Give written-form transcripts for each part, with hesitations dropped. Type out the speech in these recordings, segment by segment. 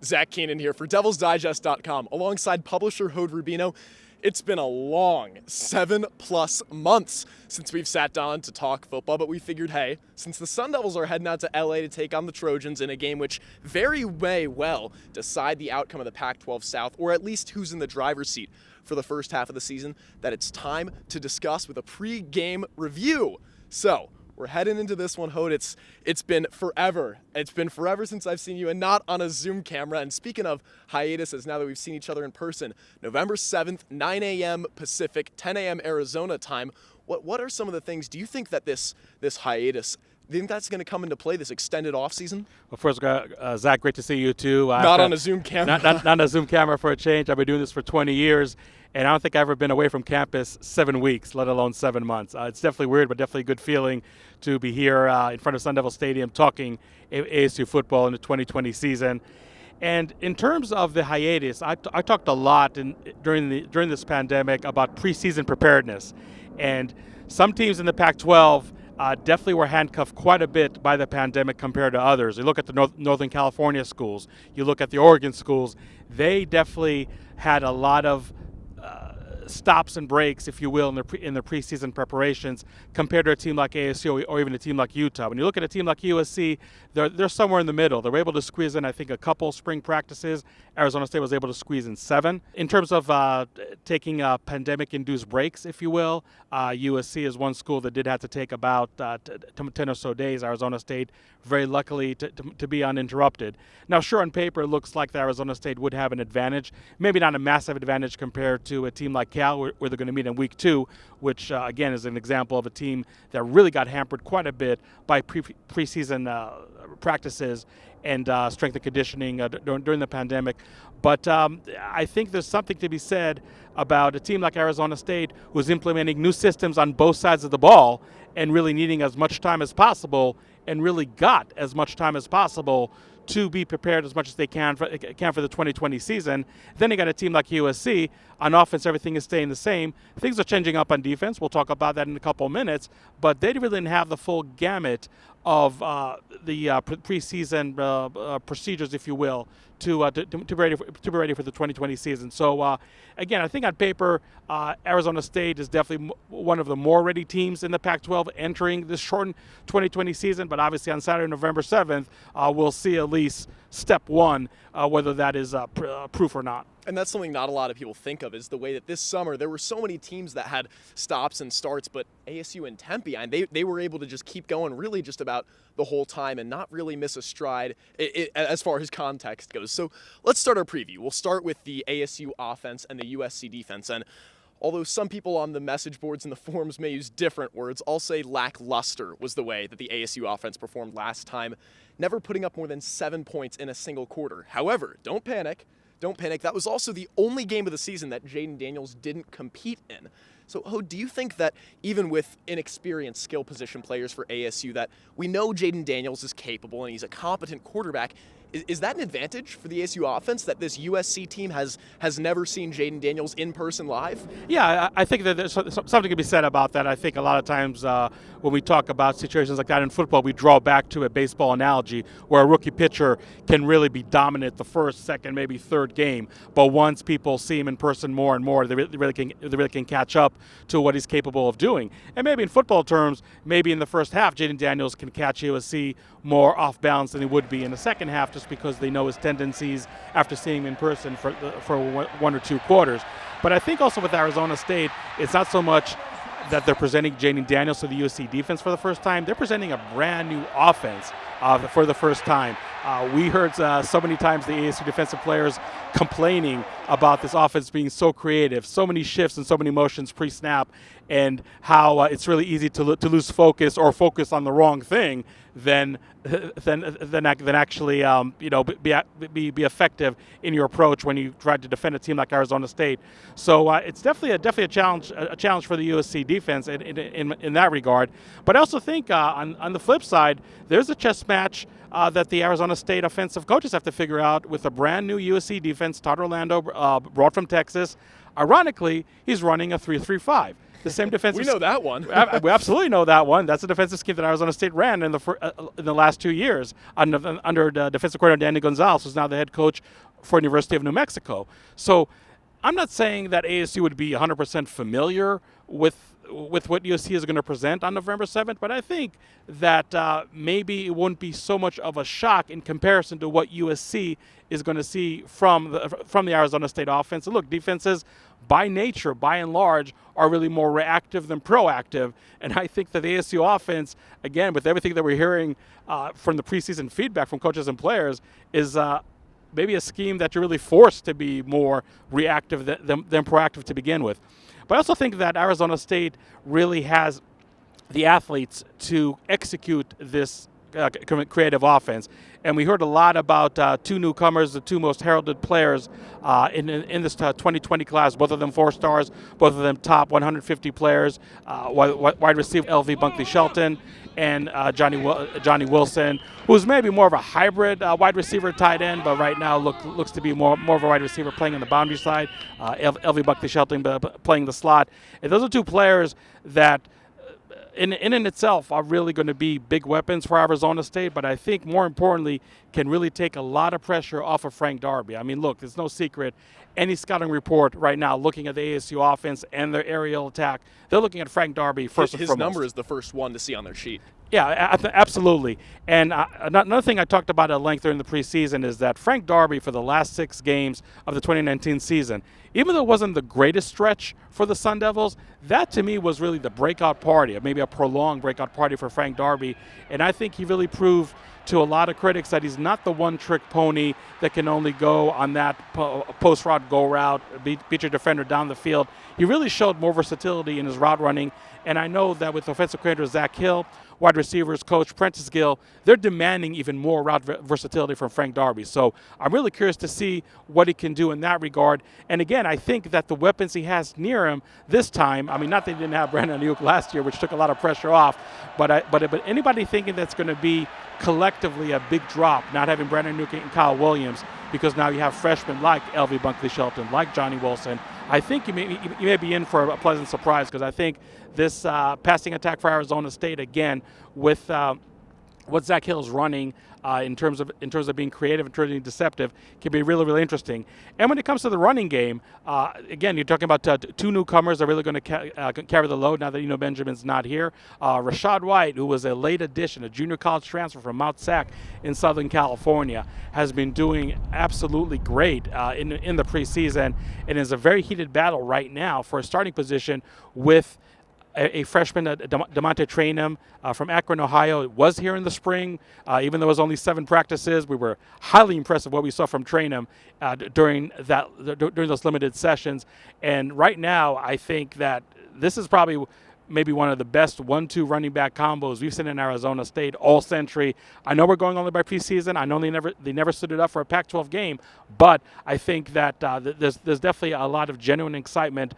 Zach Keenan here for DevilsDigest.com alongside publisher Hode Rubino. It's been a long 7+ months since we've sat down to talk football, but we figured, hey, since the Sun Devils are heading out to LA to take on the Trojans in a game which very may well decide the outcome of the Pac-12 South, or at least who's in the driver's seat for the first half of the season, that it's time to discuss with a pre-game review. So, we're heading into this one, Hode. It's been forever. It's been forever since I've seen you, and not on a Zoom camera. And speaking of hiatuses, now that we've seen each other in person, November 7th, 9 a.m. Pacific, 10 a.m. Arizona time. What are some of the things? Do you think that this hiatus, do you think that's going to come into play, this extended offseason? Well, first, Zach, great to see you too. Not on a Zoom camera. Not on a Zoom camera for a change. I've been doing this for 20 years. And I don't think I've ever been away from campus 7 weeks, let alone 7 months. It's definitely weird, but definitely a good feeling to be here in front of Sun Devil Stadium talking ASU football in the 2020 season. And in terms of the hiatus, I talked a lot during this pandemic about preseason preparedness. And some teams in the Pac-12 definitely were handcuffed quite a bit by the pandemic compared to others. You look at the Northern California schools, you look at the Oregon schools, they definitely had a lot of stops and breaks, if you will, in the preseason preparations compared to a team like ASU or even a team like Utah. When you look at a team like USC, they're somewhere in the middle. They were able to squeeze in, I think, a couple spring practices. Arizona State was able to squeeze in 7. In terms of taking pandemic-induced breaks, if you will, USC is one school that did have to take about 10 or so days. Arizona State, very luckily, to be uninterrupted. Now, sure, on paper, it looks like the Arizona State would have an advantage. Maybe not a massive advantage compared to a team like Cal, where they're going to meet in week 2, which, again, is an example of a team that really got hampered quite a bit by preseason practices and strength and conditioning during the pandemic. But I think there's something to be said about a team like Arizona State, who's implementing new systems on both sides of the ball and really needing as much time as possible, and really got as much time as possible to be prepared as much as they can for the 2020 season. Then you got a team like USC. On offense, everything is staying the same. Things are changing up on defense. We'll talk about that in a couple of minutes. But they really didn't have the full gamut of the preseason procedures, if you will, to be ready for the 2020 season. So again, I think on paper, Arizona State is definitely one of the more ready teams in the Pac-12 entering this shortened 2020 season. But obviously on Saturday, November 7th, we'll see at least step 1, whether that is proof or not. And that's something not a lot of people think of, is the way that this summer there were so many teams that had stops and starts, but ASU and Tempe, and they were able to just keep going really just about the whole time and not really miss a stride as far as context goes. So let's start our preview. We'll start with the ASU offense and the USC defense. And although some people on the message boards and the forums may use different words, I'll say lackluster was the way that the ASU offense performed last time, never putting up more than 7 points in a single quarter. However, don't panic. Don't panic. That was also the only game of the season that Jaden Daniels didn't compete in. So, Hode, do you think that even with inexperienced skill position players for ASU, that we know Jaden Daniels is capable and he's a competent quarterback, is that an advantage for the ASU offense, that this USC team has never seen Jaden Daniels in person live? Yeah, I think that there's something to be said about that. I think a lot of times when we talk about situations like that in football, we draw back to a baseball analogy where a rookie pitcher can really be dominant the first, second, maybe third game. But once people see him in person more and more, they really can catch up to what he's capable of doing. And maybe in football terms, maybe in the first half, Jaden Daniels can catch USC more off balance than he would be in the second half, just because they know his tendencies after seeing him in person for 1 or 2 quarters. But I think also with Arizona State, it's not so much that they're presenting Jaden Daniels to the USC defense for the first time. They're presenting a brand new offense for the first time. We heard so many times the ASU defensive players complaining about this offense being so creative, so many shifts and so many motions pre-snap, and how it's really easy to lose focus or focus on the wrong thing than actually be effective in your approach when you try to defend a team like Arizona State. So it's definitely a challenge for the USC defense in that regard. But I also think on the flip side, there's a chess match that the Arizona State offensive coaches have to figure out with a brand new USC defense. Todd Orlando, brought from Texas. Ironically, he's running a 3-3-5. the same defensive. We know that one. We absolutely know that one. That's a defensive scheme that Arizona State ran in the last 2 years under the defensive coordinator Danny Gonzalez, who's now the head coach for University of New Mexico. So I'm not saying that ASU would be 100% familiar with what USC is going to present on November 7th, but I think that maybe it wouldn't be so much of a shock in comparison to what USC is going to see from the Arizona State offense. And look, defenses by nature, by and large, are really more reactive than proactive. And I think that the ASU offense, again, with everything that we're hearing from the preseason feedback from coaches and players, is maybe a scheme that you're really forced to be more reactive than proactive to begin with. But I also think that Arizona State really has the athletes to execute this creative offense. And we heard a lot about two newcomers, the two most heralded players in this 2020 class, both of them 4 stars, both of them top 150 players, wide receiver LV Bunkley-Shelton and Johnny Wilson, who's maybe more of a hybrid wide receiver tight end, but right now looks to be more of a wide receiver playing on the boundary side, LV Bunkley-Shelton playing the slot. And those are two players that in itself are really going to be big weapons for Arizona State, but I think more importantly can really take a lot of pressure off of Frank Darby. I mean, look, there's no secret. Any scouting report right now looking at the ASU offense and their aerial attack, they're looking at Frank Darby first and foremost. His number is the first one to see on their sheet. Yeah, absolutely. And another thing I talked about at length during the preseason is that Frank Darby, for the last 6 games of the 2019 season, even though it wasn't the greatest stretch for the Sun Devils, that to me was really the breakout party, maybe a prolonged breakout party for Frank Darby. And I think he really proved to a lot of critics that he's not the one-trick pony that can only go on that post-route go route, beat your defender down the field. He really showed more versatility in his route running. And I know that with offensive coordinator Zach Hill, wide receivers coach Prentice Gill, they're demanding even more route versatility from Frank Darby. So I'm really curious to see what he can do in that regard. And again, I think that the weapons he has near him this time, I mean, not that he didn't have Brandon Ayuk last year, which took a lot of pressure off, but anybody thinking that's going to be collectively a big drop, not having Brandon Ayuk and Kyle Williams, because now you have freshmen like LV Bunkley-Shelton, like Johnny Wilson, I think you may be in for a pleasant surprise, because I think this passing attack for Arizona State, again, with what Zach Hill is running in terms of being creative and turning being deceptive, can be really, really interesting. And when it comes to the running game, again, you're talking about 2 newcomers that are really going to carry the load now that Eno Benjamin's not here. Rashad White, who was a late addition, a junior college transfer from Mount Sac in Southern California, has been doing absolutely great in the preseason, and is a very heated battle right now for a starting position with a freshman, DeMonte Trainum from Akron, Ohio, was here in the spring. Even though it was only 7 practices, we were highly impressed with what we saw from Trainum during those limited sessions. And right now, I think that this is probably maybe one of the best 1-2 running back combos we've seen in Arizona State all century. I know we're going only by preseason. I know they never stood it up for a Pac-12 game, but I think that there's definitely a lot of genuine excitement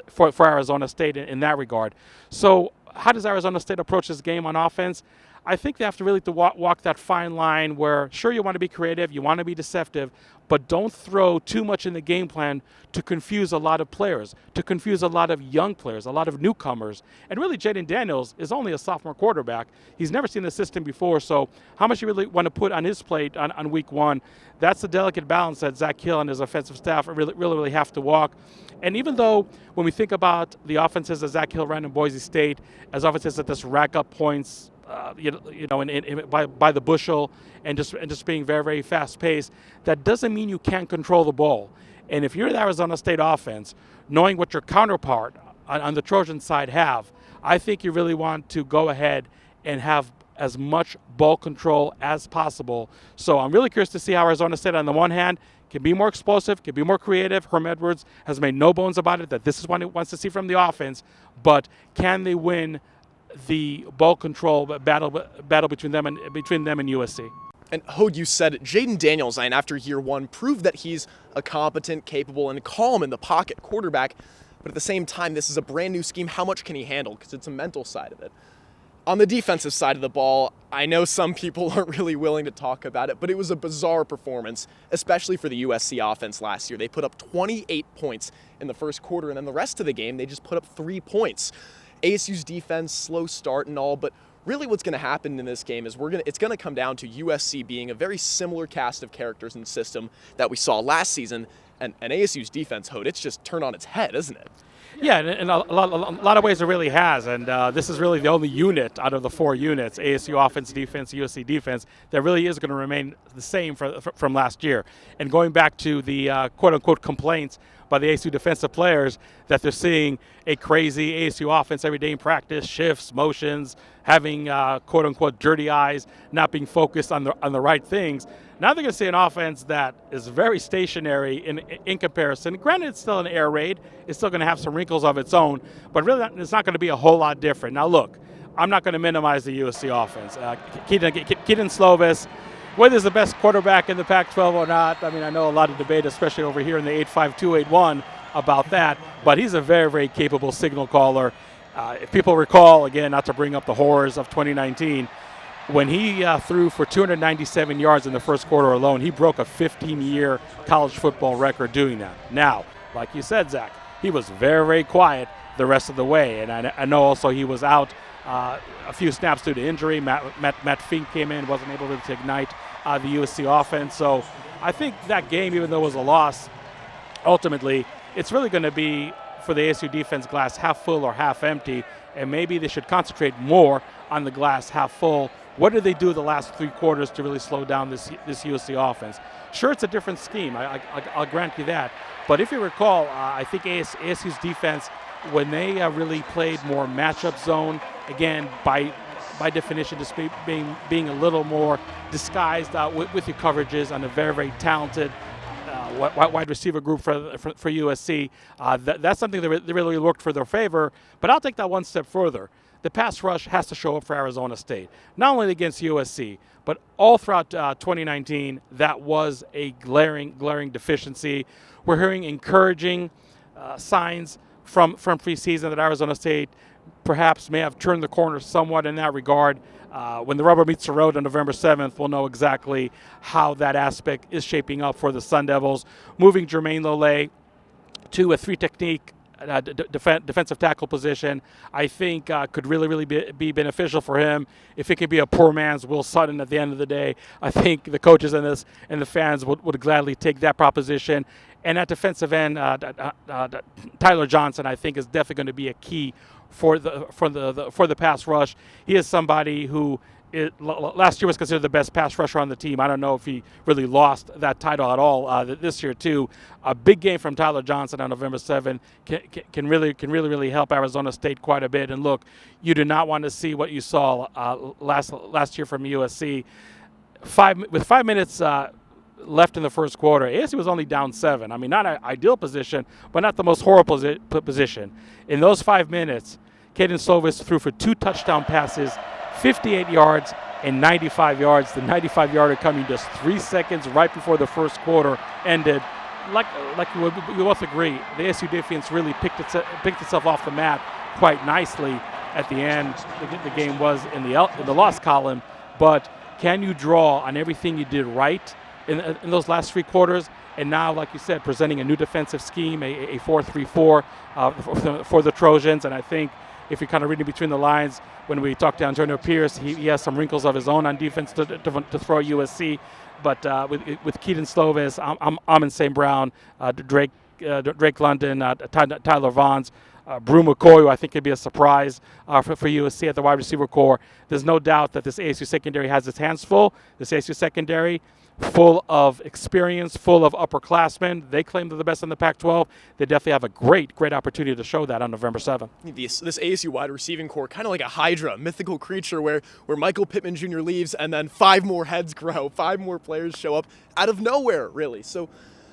for Arizona State in that regard. So how does Arizona State approach this game on offense? I think they have to really walk that fine line where, sure, you want to be creative, you want to be deceptive, but don't throw too much in the game plan to confuse a lot of players, to confuse a lot of young players, a lot of newcomers. And really, Jaden Daniels is only a sophomore quarterback. He's never seen the system before, so how much you really want to put on his plate on week 1, that's the delicate balance that Zach Hill and his offensive staff really have to walk. And even though when we think about the offenses that Zach Hill ran in Boise State as offenses that just rack up points, by the bushel and just being very, very fast-paced, that doesn't mean you can't control the ball. And if you're the Arizona State offense, knowing what your counterpart on the Trojan side have, I think you really want to go ahead and have as much ball control as possible. So I'm really curious to see how Arizona State, on the one hand, can be more explosive, can be more creative. Herm Edwards has made no bones about it that this is what he wants to see from the offense, but can they win the ball control battle between them and USC? And Hogue, you said it, Jaden Daniels, and after year 1, proved that he's a competent, capable, and calm in the pocket quarterback. But at the same time, this is a brand new scheme. How much can he handle? Because it's a mental side of it. On the defensive side of the ball, I know some people aren't really willing to talk about it, but it was a bizarre performance, especially for the USC offense last year. They put up 28 points in the first quarter, and then the rest of the game, they just put up 3 points. ASU's defense, slow start and all, but really what's going to happen in this game is it's going to come down to USC being a very similar cast of characters and system that we saw last season, and ASU's defense, it's just turned on its head, isn't it? Yeah, in a lot of ways it really has, and this is really the only unit out of the 4 units, ASU offense, defense, USC defense, that really is going to remain the same from last year. And going back to the quote-unquote complaints by the ASU defensive players that they're seeing a crazy ASU offense every day in practice, shifts, motions, having quote-unquote dirty eyes, not being focused on the right things. Now they're going to see an offense that is very stationary in comparison. Granted, it's still an air raid. It's still going to have some wrinkles of its own, but really it's not going to be a whole lot different. Now look, I'm not going to minimize the USC offense. Keaton Slovis, whether he's the best quarterback in the Pac-12 or not, I mean, I know a lot of debate, especially over here in the 85281 about that, but he's a very, very capable signal caller. If people recall, again, not to bring up the horrors of 2019, when he threw for 297 yards in the first quarter alone, he broke a 15-year college football record doing that. Now, like you said, Zach, he was very, very quiet the rest of the way, and I know also he was out a few snaps due to injury. Matt Fink came in, wasn't able to ignite the USC offense. So I think that game, even though it was a loss, ultimately it's really going to be for the ASU defense glass half full or half empty, and maybe they should concentrate more on the glass half full. What did they do the last 3 quarters to really slow down this USC offense? Sure, it's a different scheme. I'll grant you that. But if you recall, I think ASU's defense, when they really played more matchup zone, again, by definition, just being a little more disguised with your coverages on a very, very talented wide receiver group for USC, that's something that really worked for their favor. But I'll take that one step further. The pass rush has to show up for Arizona State, not only against USC, but all throughout 2019. That was a glaring deficiency. We're hearing encouraging signs from preseason that Arizona State perhaps may have turned the corner somewhat in that regard. When the rubber meets the road on November 7th, we'll know exactly how that aspect is shaping up for the Sun Devils. Moving Jermaine Lole to a 3-technique defensive tackle position, I think could really be beneficial for him. If it could be a poor man's Will Sutton at the end of the day, I think the coaches and the fans would gladly take that proposition. And at defensive end, Tyler Johnson, I think, is definitely going to be a key for the pass rush. He is somebody who last year was considered the best pass rusher on the team. I don't know if he really lost that title at all this year too. A big game from Tyler Johnson on November 7th can really help Arizona State quite a bit. And look, you do not want to see what you saw last year from USC. With 5 minutes left in the first quarter, ASU was only down 7. I mean, not an ideal position, but not the most horrible position. In those 5 minutes, Caden Slovis threw for 2 touchdown passes, 58 yards and 95 yards. The 95-yarder coming just 3 seconds right before the first quarter ended. Like we both agree, the ASU defense really picked itself off the mat quite nicely at the end. The game was in the loss column, but can you draw on everything you did right in those last 3 quarters? And now, like you said, presenting a new defensive scheme, a 4-3-4 for the Trojans. And I think if you're kind of reading between the lines, when we talked to Antonio Pierce, he has some wrinkles of his own on defense to throw at USC. But with Keaton Slovis, Amon St. Brown, Drake London, Tyler Vaughns, Brew McCoy, who I think could be a surprise for USC at the wide receiver core. There's no doubt that this ASU secondary has its hands full. This ASU secondary, full of experience, full of upperclassmen. They claim they're the best in the Pac-12. They definitely have a great opportunity to show that on November 7th. This ASU wide receiving core, kind of like a hydra, mythical creature where Michael Pittman Jr. leaves and then 5 more heads grow, 5 more players show up out of nowhere, really. So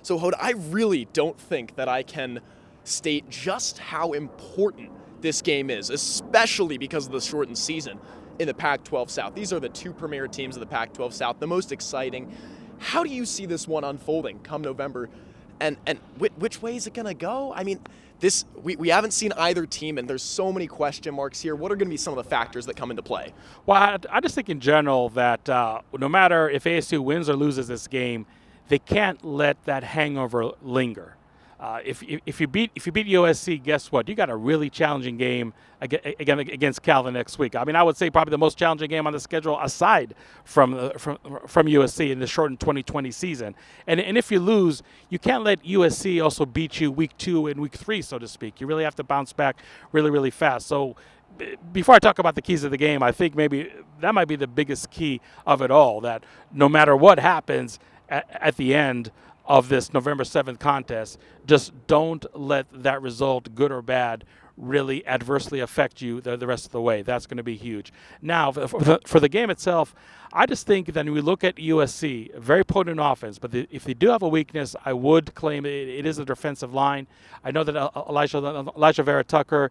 Hoda, I really don't think that I can state just how important this game is, especially because of the shortened season in the Pac-12 South. These are the 2 premier teams of the Pac-12 South, the most exciting. How do you see this one unfolding come November? And which way is it going to go? I mean, we haven't seen either team, and there's so many question marks here. What are going to be some of the factors that come into play? Well, I just think in general that no matter if ASU wins or loses this game, they can't let that hangover linger. If you beat USC, guess what? You got a really challenging game again against Cal the next week. I mean, I would say probably the most challenging game on the schedule aside from USC in the shortened 2020 season. And if you lose, you can't let USC also beat you week 2 and week 3, so to speak. You really have to bounce back really, really fast. So before I talk about the keys of the game, I think maybe that might be the biggest key of it all, that no matter what happens at the end of this November 7th contest, just don't let that result, good or bad, really adversely affect you the rest of the way. That's going to be huge. Now, for the game itself, I just think that when we look at USC, a very potent offense, but if they do have a weakness, I would claim it is the defensive line. I know that Elijah Vera-Tucker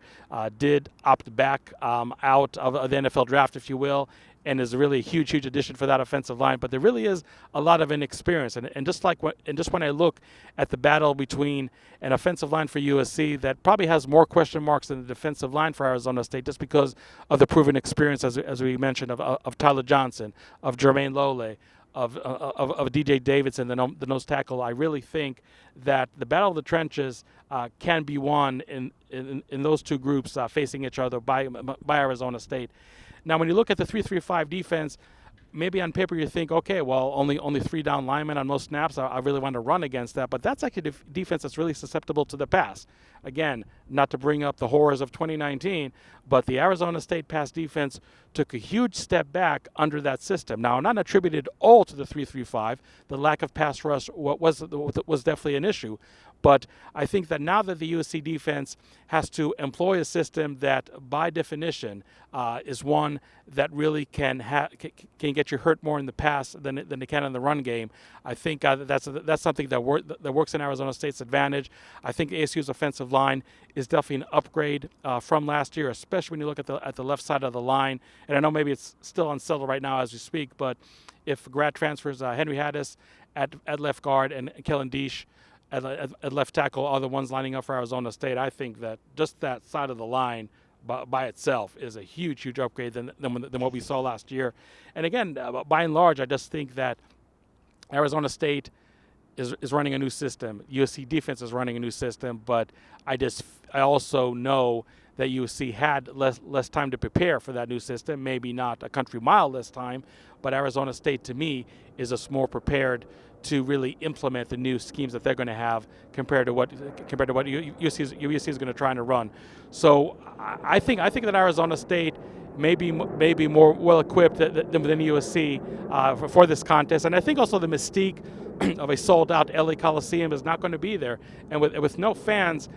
did opt back out of the NFL draft, if you will, and is really a huge addition for that offensive line. But there really is a lot of inexperience. And just when I look at the battle between an offensive line for USC that probably has more question marks than the defensive line for Arizona State, just because of the proven experience, as we mentioned, of Tyler Johnson, of Jermaine Lole, of DJ Davidson, the nose tackle. I really think that the battle of the trenches can be won in those two groups facing each other by Arizona State. Now, when you look at the 3-3-5 defense, maybe on paper you think, okay, well, only 3 down linemen on most snaps. I really want to run against that. But that's actually a defense that's really susceptible to the pass. Again, not to bring up the horrors of 2019, but the Arizona State pass defense took a huge step back under that system. Now, not attributed all to the 3-3-5. The lack of pass rush was definitely an issue. But I think that now that the USC defense has to employ a system that, by definition, is one that really can get you hurt more in the pass than they can in the run game, I think that's something that works in Arizona State's advantage. I think ASU's offensive line is definitely an upgrade from last year, especially when you look at the left side of the line. And I know maybe it's still unsettled right now as we speak, but if grad transfers Henry Haddis at left guard and Kellen Deesh at left tackle are the ones lining up for Arizona State, I think that just that side of the line by itself is a huge upgrade than what we saw last year. And again, by and large, I just think that Arizona State is running a new system. USC defense is running a new system, but I also know that USC had less time to prepare for that new system. Maybe not a country mile less time, but Arizona State, to me, is just more prepared to really implement the new schemes that they're going to have compared to what USC is going to try and run. So I think that Arizona State may be more well equipped than USC for this contest, and I think also the mystique of a sold out LA Coliseum is not going to be there, and with no fans,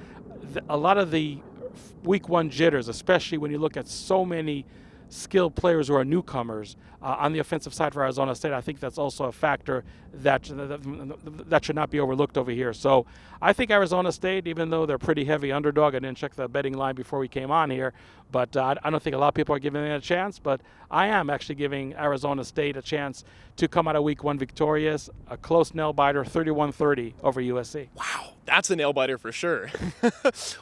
a lot of the week 1 jitters, especially when you look at so many skilled players who are newcomers on the offensive side for Arizona State, I think that's also a factor that should not be overlooked over here. So I think Arizona State, even though they're pretty heavy underdog, I didn't check the betting line before we came on here, but I don't think a lot of people are giving them a chance, but I am actually giving Arizona State a chance to come out of week 1 victorious, a close nail-biter, 31-30 over USC. Wow, that's a nail-biter for sure.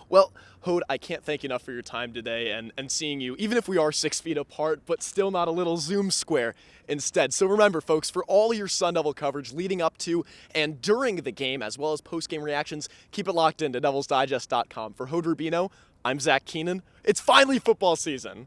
Well, Hode, I can't thank you enough for your time today and seeing you, even if we are 6 feet apart, but still not a little Zoom square instead. So remember, folks, for all your Sun Devil coverage leading up to and during the game, as well as post-game reactions, keep it locked in to DevilsDigest.com. For Hode Rubino, I'm Zach Keenan. It's finally football season.